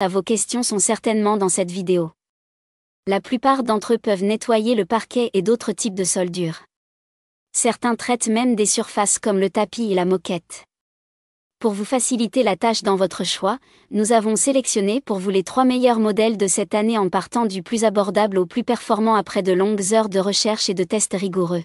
À vos questions sont certainement dans cette vidéo. La plupart d'entre eux peuvent nettoyer le parquet et d'autres types de sols durs. Certains traitent même des surfaces comme le tapis et la moquette. Pour vous faciliter la tâche dans votre choix, nous avons sélectionné pour vous les 3 meilleurs modèles de cette année en partant du plus abordable au plus performant après de longues heures de recherche et de tests rigoureux.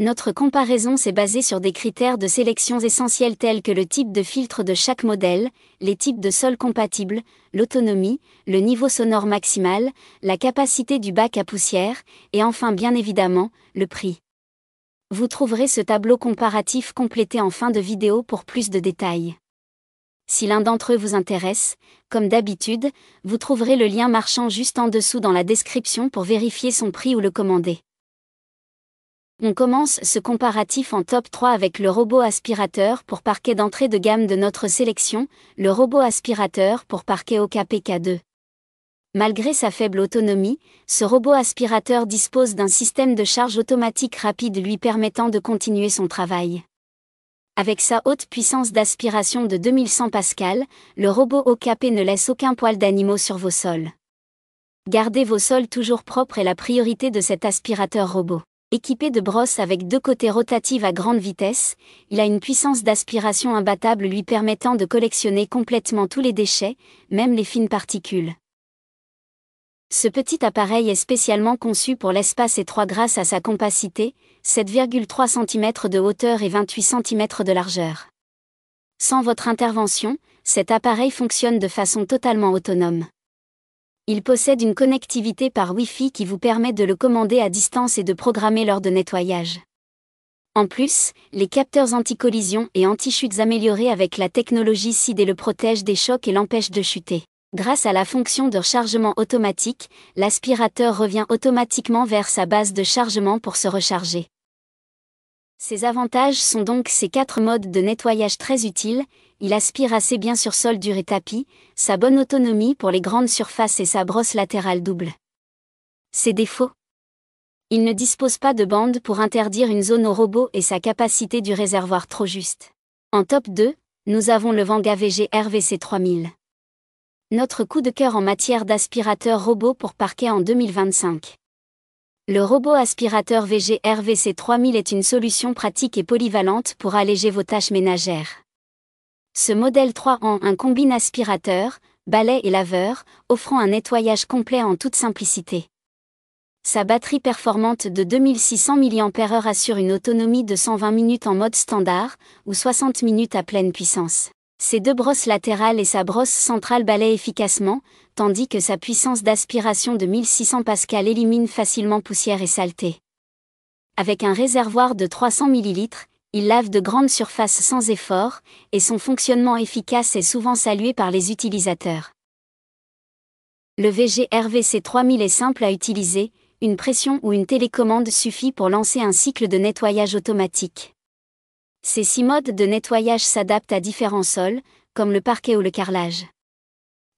Notre comparaison s'est basée sur des critères de sélection essentiels tels que le type de filtre de chaque modèle, les types de sols compatibles, l'autonomie, le niveau sonore maximal, la capacité du bac à poussière, et enfin bien évidemment, le prix. Vous trouverez ce tableau comparatif complété en fin de vidéo pour plus de détails. Si l'un d'entre eux vous intéresse, comme d'habitude, vous trouverez le lien marchand juste en dessous dans la description pour vérifier son prix ou le commander. On commence ce comparatif en top 3 avec le robot aspirateur pour parquet d'entrée de gamme de notre sélection, le robot aspirateur pour parquet OKPK2. Malgré sa faible autonomie, ce robot aspirateur dispose d'un système de charge automatique rapide lui permettant de continuer son travail. Avec sa haute puissance d'aspiration de 2100 Pascal, le robot OKP ne laisse aucun poil d'animaux sur vos sols. Gardez vos sols toujours propres est la priorité de cet aspirateur robot. Équipé de brosses avec 2 côtés rotatives à grande vitesse, il a une puissance d'aspiration imbattable lui permettant de collectionner complètement tous les déchets, même les fines particules. Ce petit appareil est spécialement conçu pour l'espace étroit grâce à sa compacité, 7,3 cm de hauteur et 28 cm de largeur. Sans votre intervention, cet appareil fonctionne de façon totalement autonome. Il possède une connectivité par Wi-Fi qui vous permet de le commander à distance et de programmer lors de nettoyage. En plus, les capteurs anti-collision et anti-chutes améliorés avec la technologie SID le protègent des chocs et l'empêchent de chuter. Grâce à la fonction de rechargement automatique, l'aspirateur revient automatiquement vers sa base de chargement pour se recharger. Ses avantages sont donc ces 4 modes de nettoyage très utiles. Il aspire assez bien sur sol dur et tapis, sa bonne autonomie pour les grandes surfaces et sa brosse latérale double. Ses défauts. Il ne dispose pas de bande pour interdire une zone au robot et sa capacité du réservoir trop juste. En top 2, nous avons le Venga VG RVC 3000. Notre coup de cœur en matière d'aspirateur robot pour parquet en 2025. Le robot aspirateur VG RVC 3000 est une solution pratique et polyvalente pour alléger vos tâches ménagères. Ce modèle 3 en 1 combine aspirateur, balai et laveur, offrant un nettoyage complet en toute simplicité. Sa batterie performante de 2600 mAh assure une autonomie de 120 minutes en mode standard, ou 60 minutes à pleine puissance. Ses 2 brosses latérales et sa brosse centrale balayent efficacement, tandis que sa puissance d'aspiration de 1600 Pascal élimine facilement poussière et saleté. Avec un réservoir de 300 ml, il lave de grandes surfaces sans effort, et son fonctionnement efficace est souvent salué par les utilisateurs. Le VG RVC 3000 est simple à utiliser, une pression ou une télécommande suffit pour lancer un cycle de nettoyage automatique. Ces 6 modes de nettoyage s'adaptent à différents sols, comme le parquet ou le carrelage.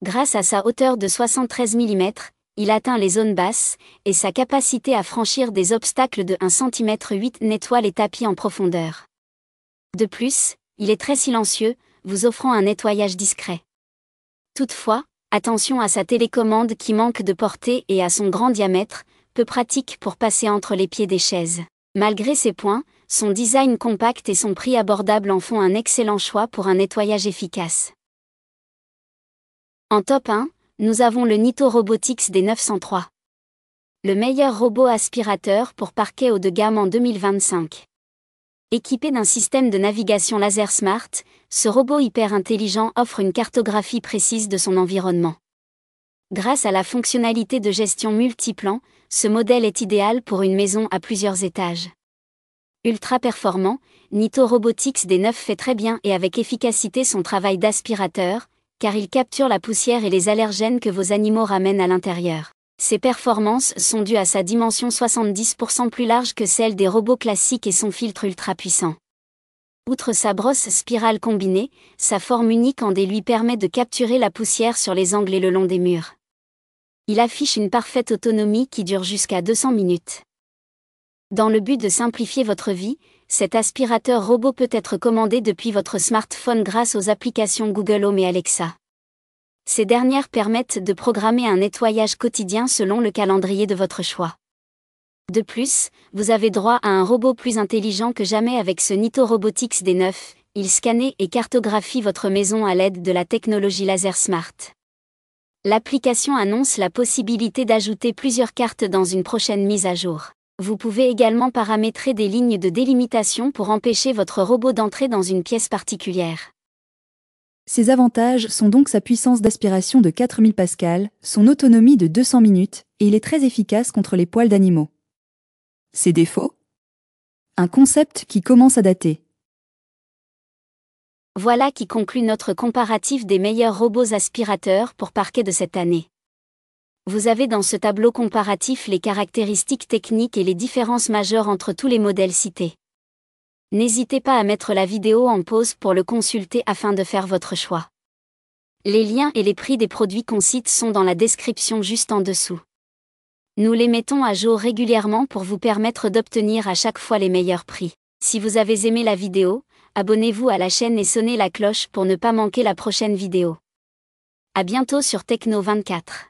Grâce à sa hauteur de 73 mm, il atteint les zones basses, et sa capacité à franchir des obstacles de 1,8 cm nettoie les tapis en profondeur. De plus, il est très silencieux, vous offrant un nettoyage discret. Toutefois, attention à sa télécommande qui manque de portée et à son grand diamètre, peu pratique pour passer entre les pieds des chaises. Malgré ces points, son design compact et son prix abordable en font un excellent choix pour un nettoyage efficace. En top 1, nous avons le Nitto Robotics D903. Le meilleur robot aspirateur pour parquet haut de gamme en 2025. Équipé d'un système de navigation laser smart, ce robot hyper intelligent offre une cartographie précise de son environnement. Grâce à la fonctionnalité de gestion multiplan, ce modèle est idéal pour une maison à plusieurs étages. Ultra performant, Nitto Robotics D9 fait très bien et avec efficacité son travail d'aspirateur, car il capture la poussière et les allergènes que vos animaux ramènent à l'intérieur. Ses performances sont dues à sa dimension 70% plus large que celle des robots classiques et son filtre ultra puissant. Outre sa brosse spirale combinée, sa forme unique en D lui permet de capturer la poussière sur les angles et le long des murs. Il affiche une parfaite autonomie qui dure jusqu'à 200 minutes. Dans le but de simplifier votre vie, cet aspirateur robot peut être commandé depuis votre smartphone grâce aux applications Google Home et Alexa. Ces dernières permettent de programmer un nettoyage quotidien selon le calendrier de votre choix. De plus, vous avez droit à un robot plus intelligent que jamais avec ce Nito Robotics D9. Il scanne et cartographie votre maison à l'aide de la technologie Laser Smart. L'application annonce la possibilité d'ajouter plusieurs cartes dans une prochaine mise à jour. Vous pouvez également paramétrer des lignes de délimitation pour empêcher votre robot d'entrer dans une pièce particulière. Ses avantages sont donc sa puissance d'aspiration de 4000 pascal, son autonomie de 200 minutes, et il est très efficace contre les poils d'animaux. Ses défauts ? Un concept qui commence à dater. Voilà qui conclut notre comparatif des meilleurs robots aspirateurs pour parquet de cette année. Vous avez dans ce tableau comparatif les caractéristiques techniques et les différences majeures entre tous les modèles cités. N'hésitez pas à mettre la vidéo en pause pour le consulter afin de faire votre choix. Les liens et les prix des produits qu'on cite sont dans la description juste en dessous. Nous les mettons à jour régulièrement pour vous permettre d'obtenir à chaque fois les meilleurs prix. Si vous avez aimé la vidéo, abonnez-vous à la chaîne et sonnez la cloche pour ne pas manquer la prochaine vidéo. À bientôt sur Techno 24.